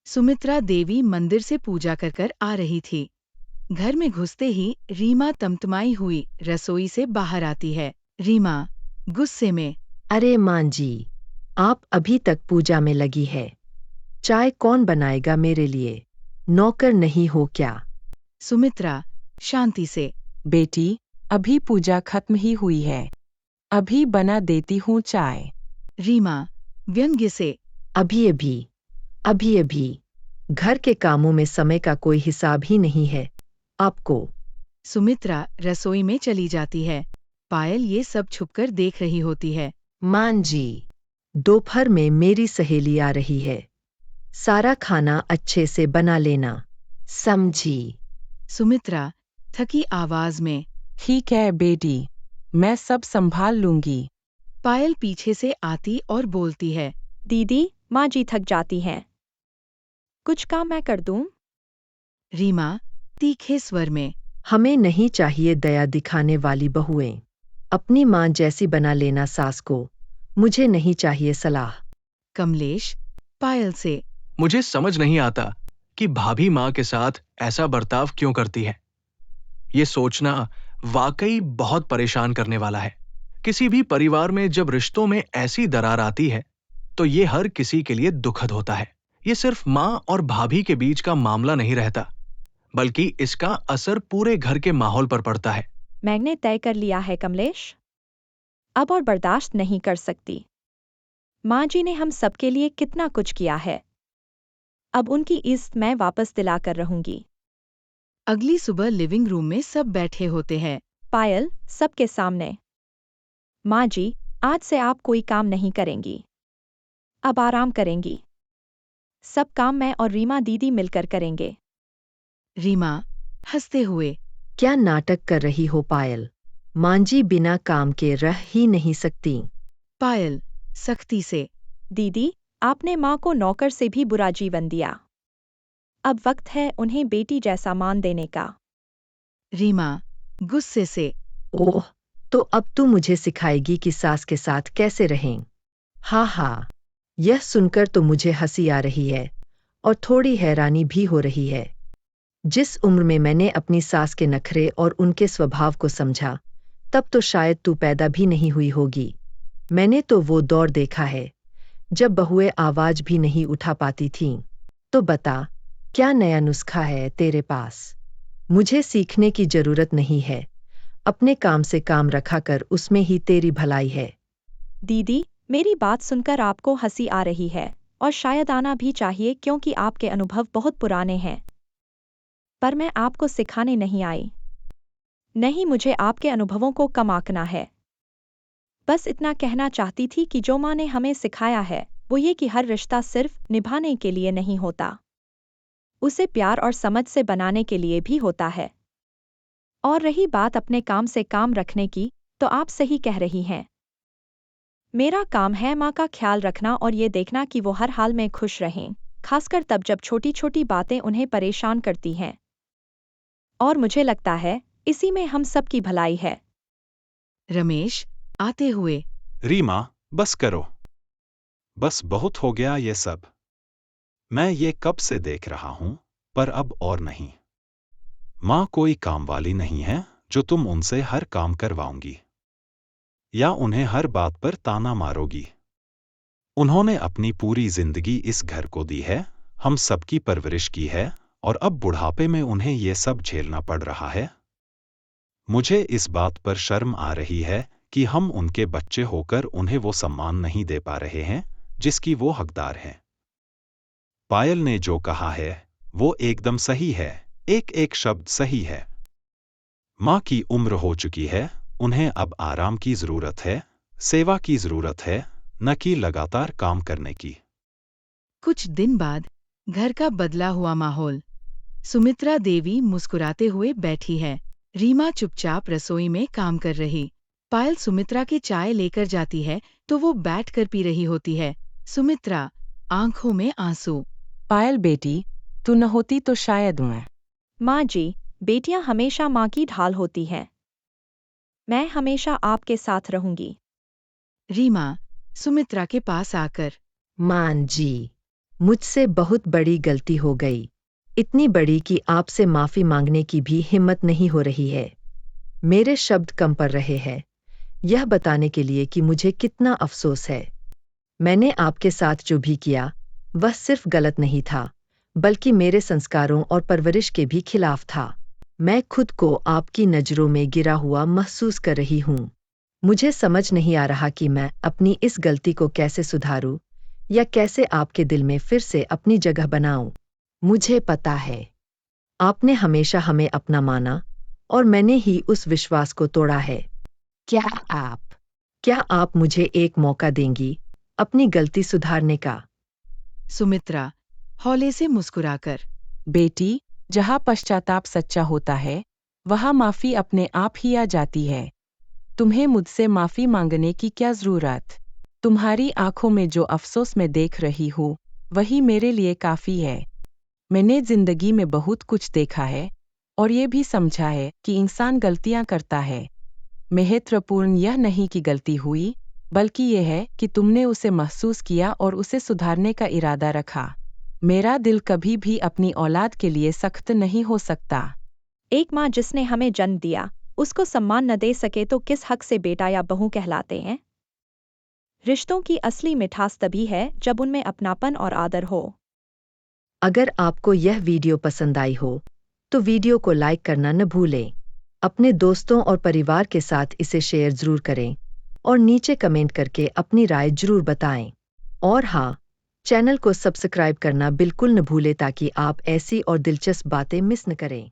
सुमित्रा देवी मंदिर से पूजा कर आ रही थी। घर में घुसते ही रीमा तमतमाई हुई रसोई से बाहर आती है। रीमा गुस्से में, अरे मां जी, आप अभी तक पूजा में लगी है। चाय कौन बनाएगा मेरे लिए? नौकर नहीं हो क्या? सुमित्रा शांति से, बेटी, अभी पूजा खत्म ही हुई है। अभी बना देती हूँ चाय। रीमा व्यंग्य से, अभी अभी, अभी अभी। घर के कामों में समय का कोई हिसाब ही नहीं है आपको। सुमित्रा रसोई में चली जाती है। पायल ये सब छुपकर देख रही होती है। मां जी, दोपहर में मेरी सहेली आ रही है। सारा खाना अच्छे से बना लेना, समझी? सुमित्रा थकी आवाज में, ठीक है बेटी, मैं सब संभाल लूंगी। पायल पीछे से आती और बोलती है। दीदी, माँ जी थक जाती हैं। कुछ काम मैं कर दूं? रीमा तीखे स्वर में, हमें नहीं चाहिए दया दिखाने वाली बहुएं। अपनी मां जैसी बना लेना सास को। मुझे नहीं चाहिए सलाह। कमलेश पायल से, मुझे समझ नहीं आता कि भाभी माँ के साथ ऐसा बर्ताव क्यों करती है। ये सोचना वाकई बहुत परेशान करने वाला है। किसी भी परिवार में जब रिश्तों में ऐसी दरार आती है तो ये हर किसी के लिए दुखद होता है। ये सिर्फ माँ और भाभी के बीच का मामला नहीं रहता, बल्कि इसका असर पूरे घर के माहौल पर पड़ता है। मैंने तय कर लिया है कमलेश, अब और बर्दाश्त नहीं कर सकती। माँ जी ने हम सबके लिए कितना कुछ किया है, अब उनकी इज्जत मैं वापस दिला कर रहूंगी। अगली सुबह लिविंग रूम में सब बैठे होते हैं। पायल सबके सामने, माँ जी, आज से आप कोई काम नहीं करेंगी, अब आराम करेंगी। सब काम मैं और रीमा दीदी मिलकर करेंगे। रीमा हंसते हुए, क्या नाटक कर रही हो पायल? मां जी बिना काम के रह ही नहीं सकती। पायल सख्ती से, दीदी, आपने माँ को नौकर से भी बुरा जीवन दिया, अब वक्त है उन्हें बेटी जैसा मान देने का। रीमा गुस्से से, ओह, तो अब तू मुझे सिखाएगी कि सास के साथ कैसे रहें? हाँ हाँ, यह सुनकर तो मुझे हंसी आ रही है और थोड़ी हैरानी भी हो रही है। जिस उम्र में मैंने अपनी सास के नखरे और उनके स्वभाव को समझा, तब तो शायद तू पैदा भी नहीं हुई होगी। मैंने तो वो दौर देखा है जब बहुएं आवाज भी नहीं उठा पाती थीं। तो बता, क्या नया नुस्खा है तेरे पास? मुझे सीखने की जरूरत नहीं है। अपने काम से काम रखा कर, उसमें ही तेरी भलाई है। दीदी, मेरी बात सुनकर आपको हंसी आ रही है और शायद आना भी चाहिए, क्योंकि आपके अनुभव बहुत पुराने हैं। पर मैं आपको सिखाने नहीं आई। नहीं, मुझे आपके अनुभवों को कम आंकना है। बस इतना कहना चाहती थी कि जो माँ ने हमें सिखाया है वो ये कि हर रिश्ता सिर्फ निभाने के लिए नहीं होता, उसे प्यार और समझ से बनाने के लिए भी होता है। और रही बात अपने काम से काम रखने की, तो आप सही कह रही हैं। मेरा काम है माँ का ख्याल रखना और ये देखना कि वो हर हाल में खुश रहें, खासकर तब जब छोटी छोटी बातें उन्हें परेशान करती हैं। और मुझे लगता है इसी में हम सबकी भलाई है। रमेश आते हुए, रीमा, बस करो। बस बहुत हो गया ये सब। मैं ये कब से देख रहा हूं, पर अब और नहीं। माँ कोई काम वाली नहीं है जो तुम उनसे हर काम करवाओगी या उन्हें हर बात पर ताना मारोगी। उन्होंने अपनी पूरी जिंदगी इस घर को दी है, हम सबकी परवरिश की है, और अब बुढ़ापे में उन्हें ये सब झेलना पड़ रहा है। मुझे इस बात पर शर्म आ रही है कि हम उनके बच्चे होकर उन्हें वो सम्मान नहीं दे पा रहे हैं जिसकी वो हकदार हैं। पायल ने जो कहा है वो एकदम सही है, एक एक शब्द सही है। माँ की उम्र हो चुकी है, उन्हें अब आराम की जरूरत है, सेवा की जरूरत है, न कि लगातार काम करने की। कुछ दिन बाद घर का बदला हुआ माहौल। सुमित्रा देवी मुस्कुराते हुए बैठी है। रीमा चुपचाप रसोई में काम कर रही। पायल सुमित्रा की चाय लेकर जाती है तो वो बैठकर पी रही होती है। सुमित्रा आंखों में आंसू, पायल बेटी, तू न होती तो शायद मैं। माँ जी, बेटियां हमेशा माँ की ढाल होती हैं। मैं हमेशा आपके साथ रहूंगी। रीमा सुमित्रा के पास आकर, मां जी, मुझसे बहुत बड़ी गलती हो गई, इतनी बड़ी कि आपसे माफी मांगने की भी हिम्मत नहीं हो रही है। मेरे शब्द कम पड़ रहे हैं यह बताने के लिए कि मुझे कितना अफसोस है। मैंने आपके साथ जो भी किया वह सिर्फ गलत नहीं था, बल्कि मेरे संस्कारों और परवरिश के भी खिलाफ था। मैं खुद को आपकी नज़रों में गिरा हुआ महसूस कर रही हूँ। मुझे समझ नहीं आ रहा कि मैं अपनी इस गलती को कैसे सुधारूं या कैसे आपके दिल में फिर से अपनी जगह बनाऊं। मुझे पता है आपने हमेशा हमें अपना माना और मैंने ही उस विश्वास को तोड़ा है। क्या आप मुझे एक मौका देंगी अपनी गलती सुधारने का? सुमित्रा हौले से मुस्कुराकर। बेटी, जहाँ पश्चाताप सच्चा होता है वहाँ माफी अपने आप ही आ जाती है। तुम्हें मुझसे माफी मांगने की क्या जरूरत? तुम्हारी आंखों में जो अफसोस मैं देख रही हूँ वही मेरे लिए काफी है। मैंने जिंदगी में बहुत कुछ देखा है और ये भी समझा है कि इंसान गलतियां करता है। महत्वपूर्ण यह नहीं कि गलती हुई, बल्कि यह है कि तुमने उसे महसूस किया और उसे सुधारने का इरादा रखा। मेरा दिल कभी भी अपनी औलाद के लिए सख्त नहीं हो सकता। एक माँ जिसने हमें जन्म दिया उसको सम्मान न दे सके तो किस हक से बेटा या बहू कहलाते हैं? रिश्तों की असली मिठास तभी है जब उनमें अपनापन और आदर हो। अगर आपको यह वीडियो पसंद आई हो तो वीडियो को लाइक करना न भूलें। अपने दोस्तों और परिवार के साथ इसे शेयर जरूर करें और नीचे कमेंट करके अपनी राय जरूर बताएं। और हाँ, चैनल को सब्सक्राइब करना बिल्कुल न भूलें ताकि आप ऐसी और दिलचस्प बातें मिस न करें।